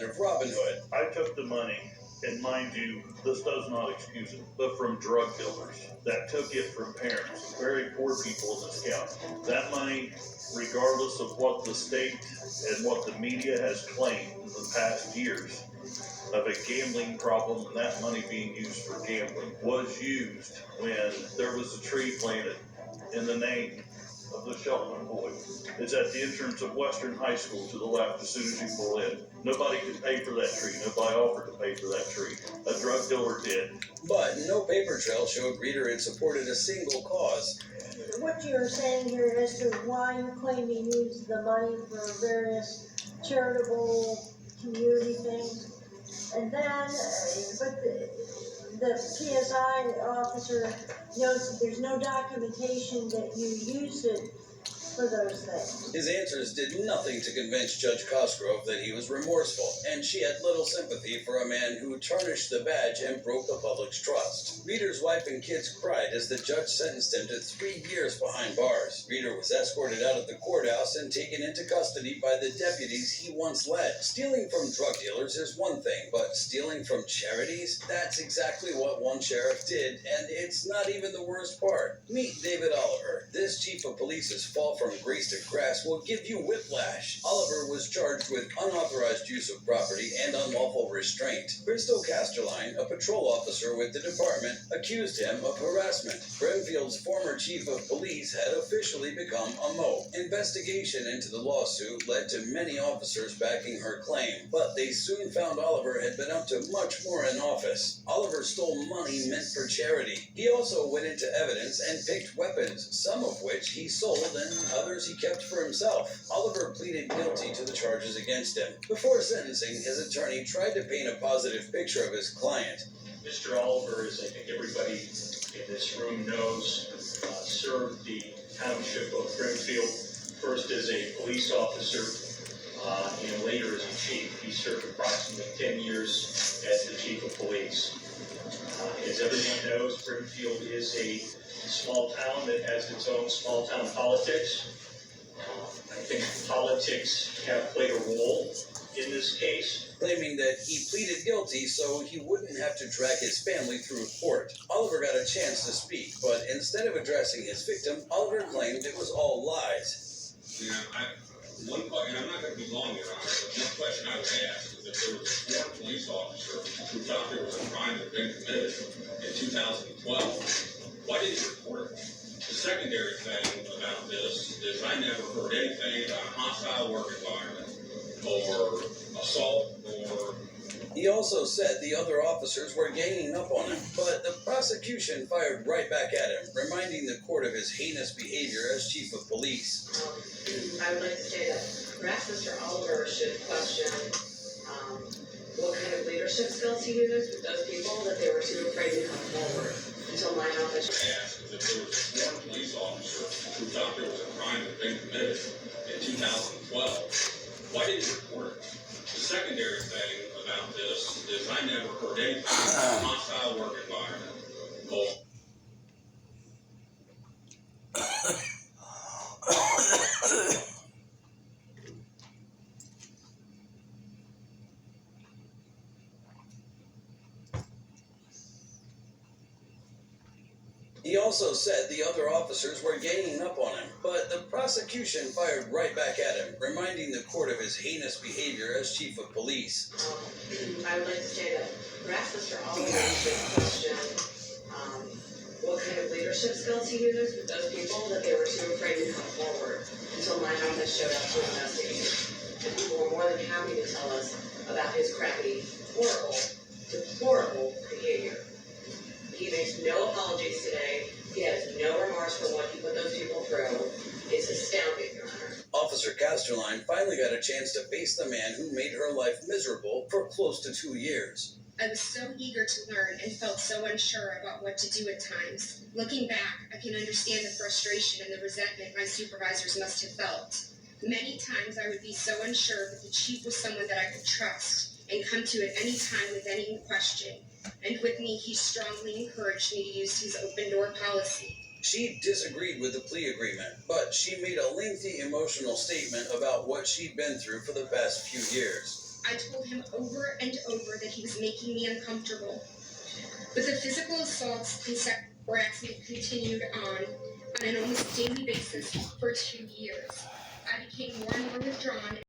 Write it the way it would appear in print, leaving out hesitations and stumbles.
of Robin Hood. I took the money, and mind you, this does not excuse it, but from drug dealers that took it from parents, very poor people in this county. That money, regardless of what the state and what the media has claimed in the past years of a gambling problem and that money being used for gambling, was used when there was a tree planted in the name of the Shelton boys. It's at the entrance of Western High School to the left as soon as you pull in. Nobody could pay for that tree. Nobody offered to pay for that tree. A drug dealer did. But no paper trail showed Reeder had supported a single cause. What you're saying here as to why you claim he used the money for various charitable community things, and then, but the PSI officer notes that there's no documentation that you used it for those things. His answers did nothing to convince Judge Cosgrove that he was remorseful, and she had little sympathy for a man who tarnished the badge and broke the public's trust. Reeder's wife and kids cried as the judge sentenced him to 3 years behind bars. Reeder was escorted out of the courthouse and taken into custody by the deputies he once led. Stealing from drug dealers is one thing, but stealing from charities? That's exactly what one sheriff did, and it's not even the worst part. Meet David Oliver. This chief of police's fall from grace to grass will give you whiplash. Oliver was charged with unauthorized use of property and unlawful restraint. Crystal Casterline, a patrol officer with the department, accused him of harassment. Brimfield's former chief of police had officially become a mope. Investigation into the lawsuit led to many officers backing her claim, but they soon found Oliver had been up to much more in office. Oliver stole money meant for charity. He also went into evidence and picked weapons, some of which he sold and others he kept for himself. Oliver pleaded guilty to the charges against him. Before sentencing, his attorney tried to paint a positive picture of his client. Mr. Oliver, as I think everybody in this room knows, served the township of Brimfield first as a police officer and later as a chief. He served approximately 10 years as the chief of police. As everyone knows, Brimfield is a small town that has its own small town politics. I think politics have played a role in this case. Claiming that he pleaded guilty so he wouldn't have to drag his family through court. Oliver got a chance to speak, but instead of addressing his victim, Oliver claimed it was all lies. Yeah, and I'm not going to be long, Your Honor, but one question I would ask is if there was a sworn police officer who thought there was a crime that had been committed in 2012, why didn't you report it? The secondary thing about this is I never heard anything about a hostile work environment or assault or... He also said the other officers were ganging up on him, but the prosecution fired right back at him, reminding the court of his heinous behavior as chief of police. I would like to say that perhaps Mr. Oliver should question what kind of leadership skills he used with those people that they were too afraid to come forward until my office. Asked if there was a sworn police officer who thought there was a crime that had been committed in 2012, why didn't you report it? The secondary thing about this is I never heard anything about a hostile work environment or... He also said the other officers were ganging up on him, but the prosecution fired right back at him, reminding the court of his heinous behavior as chief of police. I would like to say that perhaps Mr. Oliver should question what kind of leadership skills he used with those people that they were too afraid to come forward until my office showed up to investigate. And people were more than happy to tell us about his crappy, horrible, deplorable behavior. He makes no apologies today. He has no remorse for what he put those people through. It's astounding, Your Honor. Officer Casterline finally got a chance to face the man who made her life miserable for close to 2 years. I was so eager to learn and felt so unsure about what to do at times. Looking back, I can understand the frustration and the resentment my supervisors must have felt. Many times I would be so unsure that the chief was someone that I could trust and come to at any time with any question. And with me, he strongly encouraged me to use his open door policy. She disagreed with the plea agreement, but she made a lengthy emotional statement about what she'd been through for the past few years. I told him over and over that he was making me uncomfortable. But the physical assaults and sexual harassment continued on an almost daily basis for 2 years. I became more and more withdrawn